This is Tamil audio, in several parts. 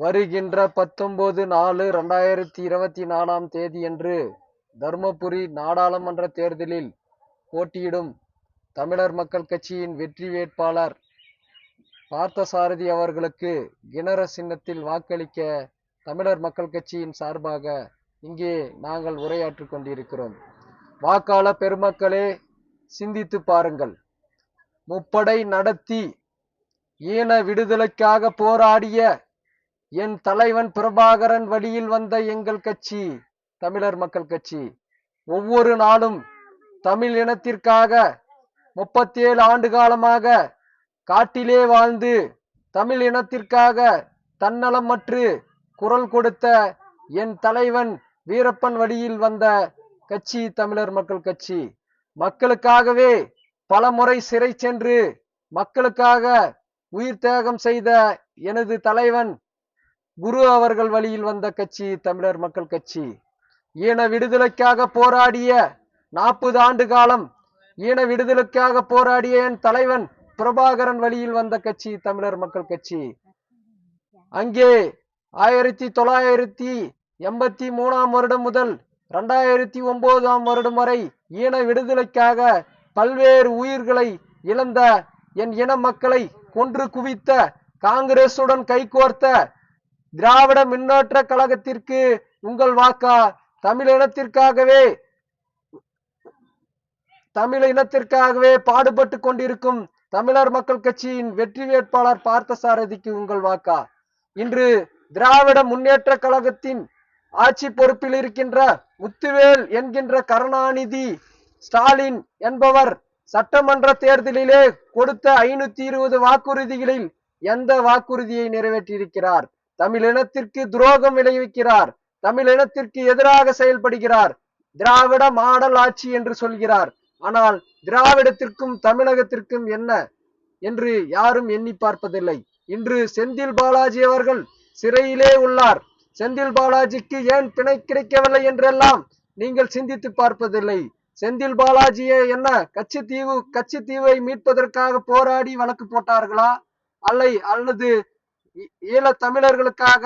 வருகின்ற 19/4/2024 தேதியன்று தர்மபுரி நாடாளுமன்ற தேர்தலில் போட்டியிடும் தமிழர் மக்கள் கட்சியின் வெற்றி வேட்பாளர் பார்த்தசாரதி அவர்களுக்கு கிணற சின்னத்தில் வாக்களிக்க தமிழர் மக்கள் கட்சியின் சார்பாக இங்கே நாங்கள் உரையாற்றிக் கொண்டிருக்கிறோம். வாக்காளர் பெருமக்களே, சிந்தித்து பாருங்கள். முப்படை நடத்தி ஈன விடுதலைக்காக போராடிய என் தலைவன் பிரபாகரன் வழியில் வந்த எங்கள் கட்சி தமிழர் மக்கள் கட்சி ஒவ்வொரு நாளும் தமிழ் இனத்திற்காக 37 ஆண்டு காலமாக காட்டிலே வாழ்ந்து தமிழ் இனத்திற்காக தன்னலமற்று குரல் கொடுத்த என் தலைவன் வீரப்பன் வழியில் வந்த கட்சி தமிழர் மக்கள் கட்சி. மக்களுக்காகவே பல முறை சிறை சென்று மக்களுக்காக உயிர் தியாகம் செய்த எனது தலைவன் குரு அவர்கள் வழியில் வந்த கட்சி தமிழர் மக்கள் கட்சி. ஈன விடுதலைக்காக போராடிய 40 ஆண்டு காலம் ஈன விடுதலைக்காக போராடிய என் தலைவன் பிரபாகரன் வழியில் வந்த கட்சி தமிழர் மக்கள் கட்சி. அங்கே 1983 வருடம் முதல் 2009 வருடம் வரை ஈன விடுதலைக்காக பல்வேறு உயிர்களை இழந்த என் இன மக்களை கொன்று குவித்த காங்கிரசுடன் கைகோர்த்த திராவிட முன்னேற்ற கழகத்திற்கு உங்கள் வாக்கா? தமிழ் இனத்திற்காகவே பாடுபட்டு கொண்டிருக்கும் தமிழர் மக்கள் கட்சியின் வெற்றி வேட்பாளர் பார்த்தசாரதிக்கு உங்கள் வாக்கா? இன்று திராவிட முன்னேற்ற கழகத்தின் ஆட்சி பொறுப்பில் இருக்கின்ற முத்துவேல் என்கின்ற கருணாநிதி ஸ்டாலின் என்பவர் சட்டமன்ற தேர்தலிலே கொடுத்த 520 வாக்குறுதிகளில் எந்த வாக்குறுதியை நிறைவேற்றியிருக்கிறார்? தமிழ் இனத்திற்கு துரோகம் விளைவிக்கிறார், தமிழ் இனத்திற்கு எதிராக செயல்படுகிறார், திராவிட மாடல் ஆட்சி என்று சொல்கிறார். ஆனால் திராவிடத்திற்கும் தமிழகத்திற்கும் என்ன என்று யாரும் எண்ணி பார்ப்பதில்லை. இன்று செந்தில் பாலாஜி அவர்கள் சிறையிலே உள்ளார். செந்தில் பாலாஜிக்கு ஏன் பிணை கிடைக்கவில்லை என்றெல்லாம் நீங்கள் சிந்தித்து பார்ப்பதில்லை. செந்தில் பாலாஜியை என்ன கட்சித்தீவை மீட்பதற்காக போராடி வழக்கு போட்டார்களா? அல்லது ஈழ தமிழர்களுக்காக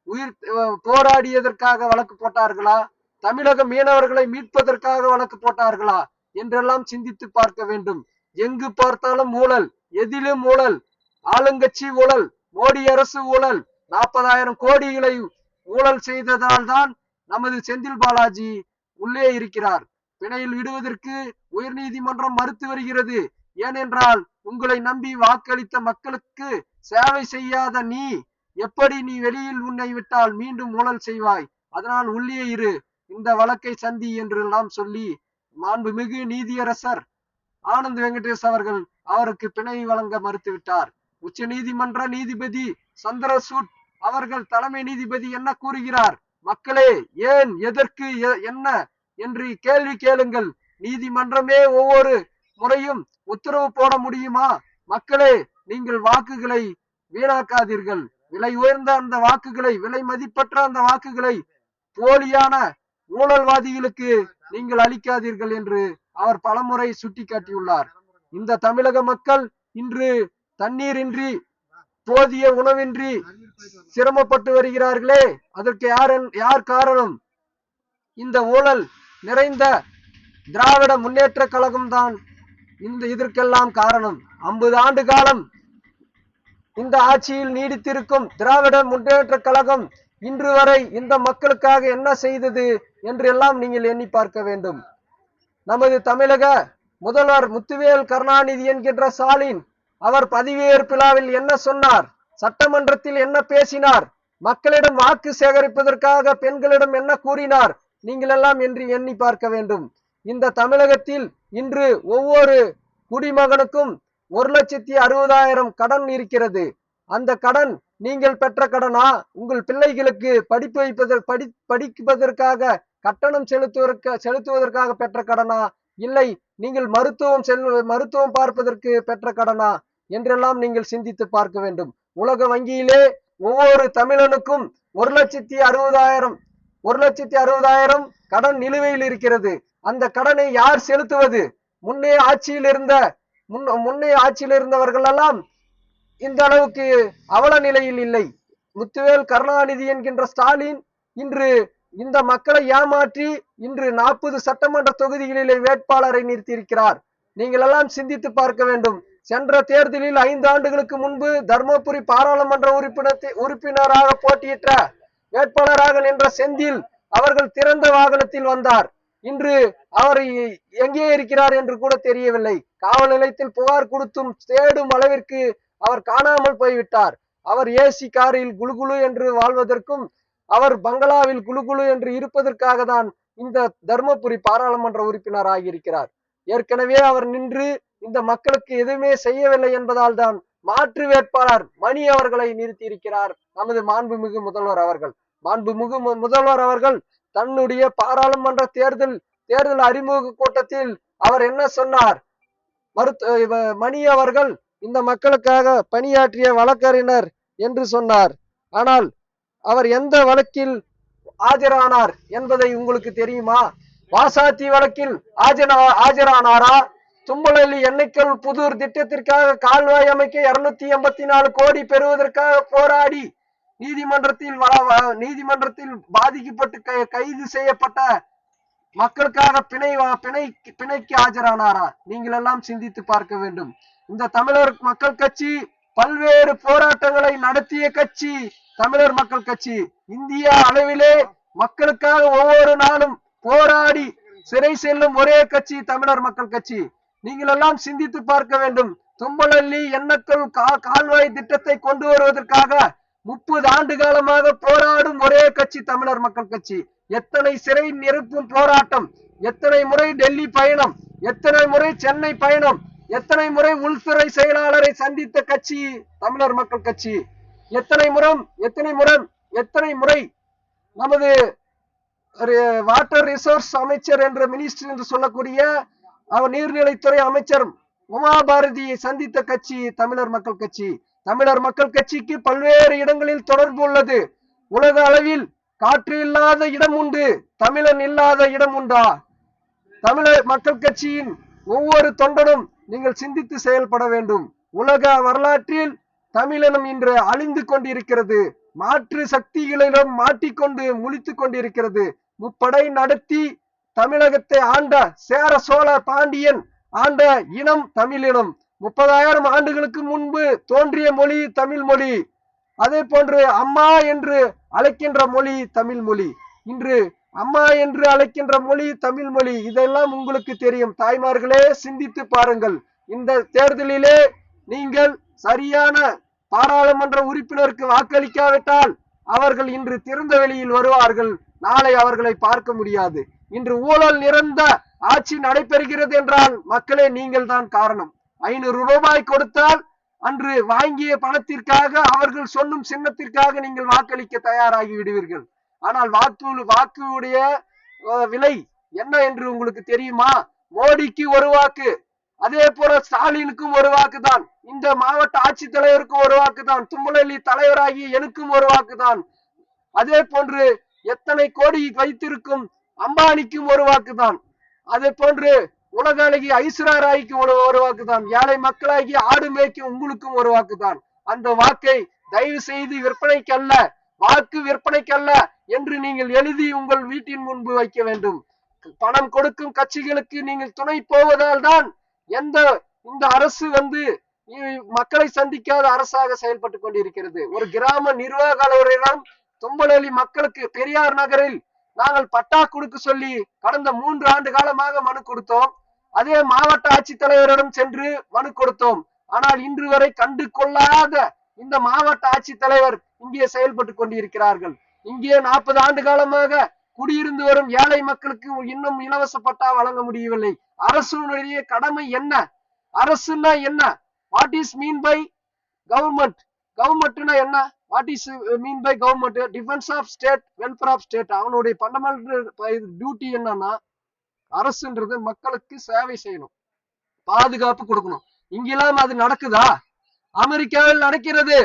உயிர் போராடியதற்காக வழக்கு போட்டார்களா? தமிழக மீனவர்களை மீட்பதற்காக வழக்கு போட்டார்களா என்றெல்லாம் சிந்தித்து பார்க்க வேண்டும். எங்கு பார்த்தாலும் ஊழல், எதிலும் ஊழல், ஆளுங்கட்சி ஊழல், மோடி அரசு ஊழல், 40,000 கோடிகளை ஊழல் செய்ததால் தான் நமது செந்தில் பாலாஜி உள்ளே இருக்கிறார். பிணையில் விடுவதற்கு உயர் நீதிமன்றம் மறுத்து வருகிறது. ஏனென்றால் உங்களை நம்பி வாக்களித்த மக்களுக்கு சேவை செய்யாத நீ எப்படி வெளியில் உன்னை விட்டால் மீண்டும் ஊழல் செய்வாய்? அதனால் உள்ளே இரு, இந்த வழக்கை சந்தி என்றெல்லாம் சொல்லி மாண்புமிகு நீதியரசர் ஆனந்த் வெங்கடேஷ் அவர்கள் அவருக்கு பிணை வழங்க மறுத்துவிட்டார். உச்ச நீதிமன்ற நீதிபதி சந்திரசூட் அவர்கள் தலைமை நீதிபதி என்ன கூறுகிறார்? மக்களே, ஏன், எதற்கு, என்ன என்று கேள்வி கேளுங்கள். நீதிமன்றமே ஒவ்வொரு முறையும் உத்தரவு போட முடியுமா? மக்களே, நீங்கள் வாக்குகளை வீணாக்காதீர்கள். விலை உயர்ந்த அந்த வாக்குகளை, விலை மதிப்பற்ற அந்த வாக்குகளை போலியான ஊழல்வாதிகளுக்கு நீங்கள் அளிக்காதீர்கள் என்று அவர் பலமுறை சுட்டிக்காட்டியுள்ளார். இந்த தமிழக மக்கள் இன்று தண்ணீரின்றி, போதிய உணவின்றி சிரமப்பட்டு வருகிறார்களே, அதற்கு யார் காரணம்? இந்த ஊழல் நிறைந்த திராவிட முன்னேற்ற கழகம் தான் இதற்கெல்லாம் காரணம். 50 ஆண்டு காலம் இந்த ஆட்சியில் நீடித்திருக்கும் திராவிட முன்னேற்ற கழகம் இன்று வரை இந்த மக்களுக்காக என்ன செய்தது என்று எல்லாம் நீங்கள் எண்ணி பார்க்க வேண்டும். நமது தமிழக முதல்வர் முத்துவேல் கருணாநிதி என்கின்ற ஸ்டாலின் அவர் பதவியேற்பு விழாவில் என்ன சொன்னார்? சட்டமன்றத்தில் என்ன பேசினார்? மக்களிடம் வாக்கு சேகரிப்பதற்காக பெண்களிடம் என்ன கூறினார்? நீங்கள் எல்லாம் என்று எண்ணி பார்க்க வேண்டும். இந்த தமிழகத்தில் இன்று ஒவ்வொரு குடிமகனுக்கும் 1,60,000 கடன் இருக்கிறது. அந்த கடன் நீங்கள் பெற்ற கடனா? உங்கள் பிள்ளைகளுக்கு படிப்பதற்காக கட்டணம் செலுத்துவதற்காக பெற்ற கடனா? இல்லை நீங்கள் மருத்துவம் பார்ப்பதற்கு பெற்ற கடனா என்றெல்லாம் நீங்கள் சிந்தித்து பார்க்க வேண்டும். உலக வங்கியிலே ஒவ்வொரு தமிழனுக்கும் 1,60,000 கடன் நிலுவையில் இருக்கிறது. அந்த கடனை யார் செலுத்துவது? முன்னே ஆட்சியில் இருந்தவர்கள் எல்லாம் இந்த அளவுக்கு அவல நிலையில் இல்லை. முத்துவேல் கருணாநிதி என்கின்ற ஸ்டாலின் இன்று இந்த மக்களை ஏமாற்றி இன்று 40 சட்டமன்ற தொகுதிகளிலே வேட்பாளரை நிறுத்தியிருக்கிறார். நீங்கள் எல்லாம் சிந்தித்து பார்க்க வேண்டும். சென்ற தேர்தலில் 5 ஆண்டுகளுக்கு முன்பு தர்மபுரி பாராளுமன்ற உறுப்பினராக போட்டியிட்ட வேட்பாளராக நின்ற செந்தில் அவர்கள் திறந்த வாகனத்தில் வந்தார். இன்று அவர் எங்கே இருக்கிறார் என்று கூட தெரியவில்லை. காவல் நிலையத்தில் புகார் கொடுத்தும் தேடும் அளவிற்கு அவர் காணாமல் போய்விட்டார். அவர் ஏசி காரில் குலுகுலு என்று வாழ்வதற்கும் அவர் பங்களாவில் குலுகுலு என்று இருப்பதற்காக தான் இந்த தர்மபுரி பாராளுமன்ற உறுப்பினர் ஆகியிருக்கிறார். ஏற்கனவே அவர் நின்று இந்த மக்களுக்கு எதுவுமே செய்யவில்லை என்பதால் தான் மாற்று வேட்பாளர் மணி அவர்களை நிறுத்தி இருக்கிறார் நமது மாண்புமிகு முதல்வர் அவர்கள். மாண்புமிகு முதல்வர் அவர்கள் தன்னுடைய பாராளுமன்ற தேர்தல் அறிமுக கூட்டத்தில் அவர் என்ன சொன்னார்? மணி அவர்கள் இந்த மக்களுக்காக பணியாற்றிய வழக்கறிஞர் என்று சொன்னார். ஆனால் அவர் எந்த வழக்கில் ஆஜரானார் என்பதை உங்களுக்கு தெரியுமா? வாசாத்தி வழக்கில் ஆஜரானாரா? தும்பலி எண்ணெய்க்கல் புதூர் திட்டத்திற்காக கால்வாய் அமைக்க 284 கோடி பெறுவதற்காக போராடி நீதிமன்றத்தில் பாதிக்கப்பட்டு கைது செய்யப்பட்ட மக்களுக்காக பிணைக்கு ஆஜரானாரா? நீங்கள் எல்லாம் சிந்தித்து பார்க்க வேண்டும். இந்த தமிழர் மக்கள் கட்சி பல்வேறு போராட்டங்களை நடத்திய கட்சி தமிழர் மக்கள் கட்சி. இந்திய அளவிலே மக்களுக்காக ஒவ்வொரு நாளும் போராடி சிறை செல்லும் ஒரே கட்சி தமிழர் மக்கள் கட்சி. நீங்கள் எல்லாம் சிந்தித்து பார்க்க வேண்டும். தும்பலல்லி எண்ணெய்க்கல் கால்வாய் திட்டத்தை கொண்டு வருவதற்காக 30 ஆண்டு காலமாக போராடும் ஒரே கட்சி தமிழர் மக்கள் கட்சி. எத்தனை சிறை நிரப்பும் போராட்டம், எத்தனை முறை டெல்லி பயணம், எத்தனை முறை சென்னை பயணம், எத்தனை முறை உள்துறை செயலாளரை சந்தித்த கட்சி தமிழர் மக்கள் கட்சி. எத்தனை முறை நமது வாட்டர் ரிசோர்ஸ் அமைச்சர் என்ற மினிஸ்டர் என்று சொல்லக்கூடிய அவர் நீர்நிலைத்துறை அமைச்சர் உமா பாரதியை சந்தித்த கட்சி தமிழர் மக்கள் கட்சி. தமிழர் மக்கள் கட்சிக்கு பல்வேறு இடங்களில் தொடர்பு உள்ளது. உலக அளவில் காற்று இல்லாத இடம் உண்டு, தமிழன் இல்லாத இடம் உண்டா? தமிழர் மக்கள் கட்சியின் ஒவ்வொரு தொண்டனும் நீங்கள் சிந்தித்து செயல்பட வேண்டும். உலக வரலாற்றில் தமிழினம் இன்று அழிந்து கொண்டிருக்கிறது. மாற்று சக்திகளிடம் மாட்டிக்கொண்டு முழித்துக் கொண்டிருக்கிறது. முப்படை நடத்தி தமிழகத்தை ஆண்ட சேர சோழ பாண்டியன் ஆண்ட இனம் தமிழினம். 30,000 ஆண்டுகளுக்கு முன்பு தோன்றிய மொழி தமிழ் மொழி. அதே போன்று அம்மா என்று அழைக்கின்ற மொழி தமிழ் மொழி. இன்று அம்மா என்று அழைக்கின்ற மொழி தமிழ் மொழி. இதெல்லாம் உங்களுக்கு தெரியும். தாய்மார்களே, சிந்தித்து பாருங்கள். இந்த தேர்தலிலே நீங்கள் சரியான பாராளுமன்ற உறுப்பினருக்கு வாக்களிக்காவிட்டால் அவர்கள் இன்று திறந்த வெளியில் வருவார்கள். நாளை அவர்களை பார்க்க முடியாது. இன்று ஊழல் நிறைந்த ஆட்சி நடைபெறுகிறது என்றால் மக்களே நீங்கள் தான் காரணம். 500 ரூபாய் கொடுத்தால் அன்று வாங்கிய பணத்திற்காக அவர்கள் சொல்லும் சின்னத்திற்காக நீங்கள் வாக்களிக்க தயாராகி விடுவீர்கள். ஆனால் வாக்குடைய விலை என்ன என்று உங்களுக்கு தெரியுமா? மோடிக்கு ஒரு வாக்கு, அதே போல ஸ்டாலினுக்கும் ஒரு வாக்கு தான், இந்த மாவட்ட ஆட்சித்தலைவருக்கும் ஒரு வாக்கு தான், தும்பலி தலைவராகி எனக்கும் ஒரு வாக்கு தான், அதே போன்று எத்தனை கோடி வைத்திருக்கும் அம்பானிக்கும் ஒரு வாக்கு தான், அதே போன்று உலக அழகி ஐஸ்வர்யா ராய்க்கு ஒரு வாக்கு தான், ஏழை மக்களாகி ஆடு மேய்க்கும் உங்களுக்கும் ஒரு வாக்கு தான். அந்த வாக்கை தயவு செய்து விற்பனைக்கு அல்ல, வாக்கு விற்பனைக்கு அல்ல என்று நீங்கள் எழுதி உங்கள் வீட்டின் முன்பு வைக்க வேண்டும். பணம் கொடுக்கும் கட்சிகளுக்கு நீங்கள் துணை போவதால் தான் இந்த அரசு மக்களை சந்திக்காத அரசாக செயல்பட்டு கொண்டிருக்கிறது. ஒரு கிராம நிர்வாக அலுவலரிடம் தும்பலி மக்களுக்கு பெரியார் நகரில் நாங்கள் பட்டா கொடுக்க சொல்லி கடந்த 3 ஆண்டு காலமாக மனு கொடுத்தோம். அதே மாவட்ட ஆட்சித்தலைவரிடம் சென்று மனு கொடுத்தோம். ஆனால் இன்று வரை கண்டு கொள்ளாத இந்த மாவட்ட ஆட்சித்தலைவர் இங்கே செயல்பட்டு கொண்டிருக்கிறார்கள். இங்கே 40 ஆண்டு காலமாக குடியிருந்து வரும் ஏழை மக்களுக்கு இன்னும் இலவச பட்டா வழங்க முடியவில்லை. அரசுடைய கடமை என்ன? அரசுன்னா என்ன? What is mean by government? கவர்மெண்ட்னா என்ன? What is mean by government? Defence of state, welfare of state. அவனுடைய ஃபண்டமெண்டல் டியூட்டி என்னன்னா, அரசுன்றது மக்களுக்கு சேவை செய்யணும், பாதுகாப்பு கொடுக்கணும். இங்கெல்லாம் அது நடக்குதா? அமெரிக்காவில் நடக்கிறது,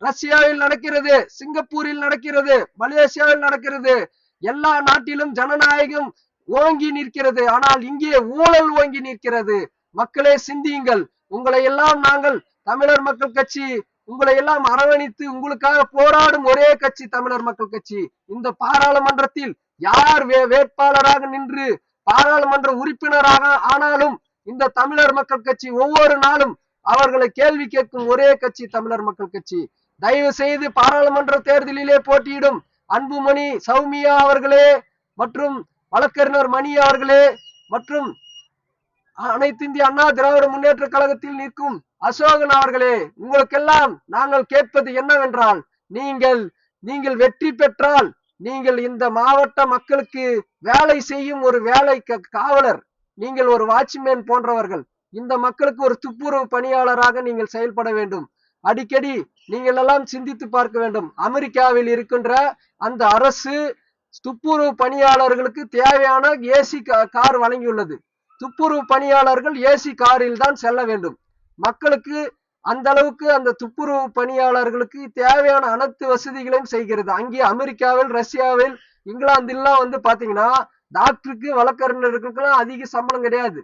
ரஷ்யாவில் நடக்கிறது, சிங்கப்பூரில் நடக்கிறது, மலேசியாவில் நடக்கிறது. எல்லா நாட்டிலும் ஜனநாயகம் ஓங்கி நிற்கிறது. ஆனால் இங்கே ஊழல் ஓங்கி நிற்கிறது. மக்களே சிந்தியுங்கள். உங்களை எல்லாம் நாங்கள் தமிழர் மக்கள் கட்சி உங்களை எல்லாம் அரவணைத்து உங்களுக்காக போராடும் ஒரே கட்சி தமிழர் மக்கள் கட்சி. இந்த பாராளுமன்றத்தில் யார் வேட்பாளராக நின்று பாராளுமன்ற உறுப்பினராக ஆனாலும் இந்த தமிழர் மக்கள் கட்சி ஒவ்வொரு நாளும் அவர்களை கேள்வி கேட்கும் ஒரே கட்சி தமிழர் மக்கள் கட்சி. தயவு செய்து பாராளுமன்ற தேர்தலிலே போட்டியிடும் அன்புமணி சௌமியா அவர்களே மற்றும் வழக்கறிஞர் மணி அவர்களே மற்றும் அனைத்து இந்திய அண்ணா திராவிட முன்னேற்ற கழகத்தில் நிற்கும் அசோகன் அவர்களே, உங்களுக்கெல்லாம் நாங்கள் கேட்பது என்னவென்றால், நீங்கள் வெற்றி பெற்றால் நீங்கள் இந்த மாவட்ட மக்களுக்கு வேலை செய்யும் ஒரு வேலை காவலர், நீங்கள் ஒரு வாட்ச்மேன் போன்றவர்கள். இந்த மக்களுக்கு ஒரு துப்புரவு பணியாளராக நீங்கள் செயல்பட வேண்டும். அடிக்கடி நீங்கள் எல்லாம் சிந்தித்து பார்க்க வேண்டும். அமெரிக்காவில் இருக்கின்ற அந்த அரசு துப்புரவு பணியாளர்களுக்கு தேவையான ஏசி கார் வழங்கியுள்ளது. துப்புரவு பணியாளர்கள் ஏசி காரில் தான் செல்ல வேண்டும். மக்களுக்கு அந்த அளவுக்கு அந்த துப்புரவு பணியாளர்களுக்கு தேவையான அனைத்து வசதிகளையும் செய்கிறது. அங்கே அமெரிக்காவில், ரஷ்யாவில், இங்கிலாந்துலாம் வந்து பாத்தீங்கன்னா டாக்டருக்கு வழக்கறிஞர்களுக்கெல்லாம் அதிக சம்பளம் கிடையாது.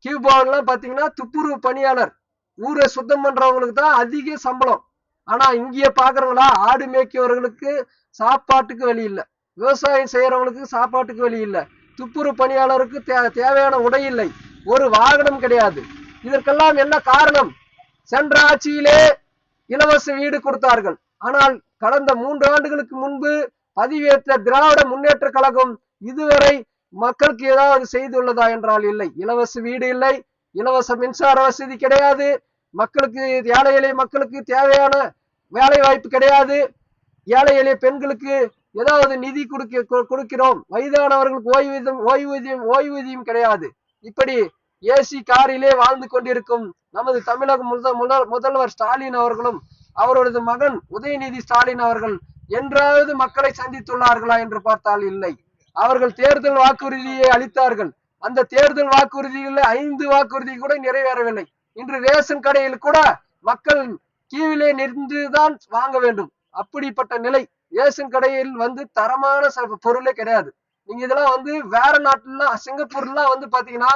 கியூபாவெல்லாம் பாத்தீங்கன்னா துப்புரவு பணியாளர் ஊரை சுத்தம் பண்றவங்களுக்கு தான் அதிக சம்பளம். ஆனா இங்கே பாக்குறவங்களா, ஆடு மேய்க்கவர்களுக்கு சாப்பாட்டுக்கு வழி இல்லை, விவசாயம் செய்யறவங்களுக்கு சாப்பாட்டுக்கு வழி இல்லை, துப்புரவு பணியாளருக்கு தேவையான உடை இல்லை, ஒரு வாகனம் கிடையாது. இதற்கெல்லாம் என்ன காரணம்? சென்ற ஆட்சியிலே இலவச வீடு கொடுத்தார்கள். ஆனால் கடந்த 3 ஆண்டுகளுக்கு முன்பு பதிவேற்ற திராவிட முன்னேற்ற கழகம் இதுவரை மக்களுக்கு ஏதாவது செய்துள்ளதா என்றால் இல்லை. இலவச வீடு இல்லை, இலவச மின்சார வசதி கிடையாது, மக்களுக்கு ஏழை எளிய மக்களுக்கு தேவையான வேலை வாய்ப்பு கிடையாது, ஏழை எளிய பெண்களுக்கு ஏதாவது நிதி கொடுக்கிறோம், வயதானவர்களுக்கு ஓய்வூதியம் கிடையாது. இப்படி ஏசி காரிலே வாழ்ந்து கொண்டிருக்கும் நமது தமிழக முதல்வர் ஸ்டாலின் அவர்களும் அவரது மகன் உதயநிதி ஸ்டாலின் அவர்கள் என்றாவது மக்களை சந்தித்துள்ளார்களா என்று பார்த்தால் இல்லை. அவர்கள் தேர்தல் வாக்குறுதியை அளித்தார்கள். அந்த தேர்தல் வாக்குறுதியில் 5 வாக்குறுதி கூட நிறைவேறவில்லை. இன்று ரேஷன் கடையில் கூட மக்கள் கீழிலே நின்றுதான் வாங்க வேண்டும். அப்படிப்பட்ட நிலை. ரேஷன் கடையில் வந்து தரமான பொருளே கிடையாது. நீங்க இதெல்லாம் வந்து வேற நாட்டுலாம், சிங்கப்பூர்லாம் வந்து பாத்தீங்கன்னா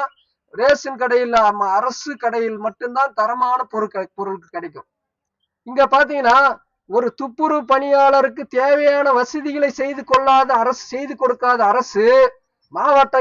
ரேஷன் கடையில், அரசு கடையில் மட்டும்தான் தரமான பொருள் கிடைக்கும். இங்க பாத்தீங்கன்னா ஒரு துப்புரவு பணியாளருக்கு தேவையான வசதிகளை செய்து கொடுக்காத அரசு மாவட்ட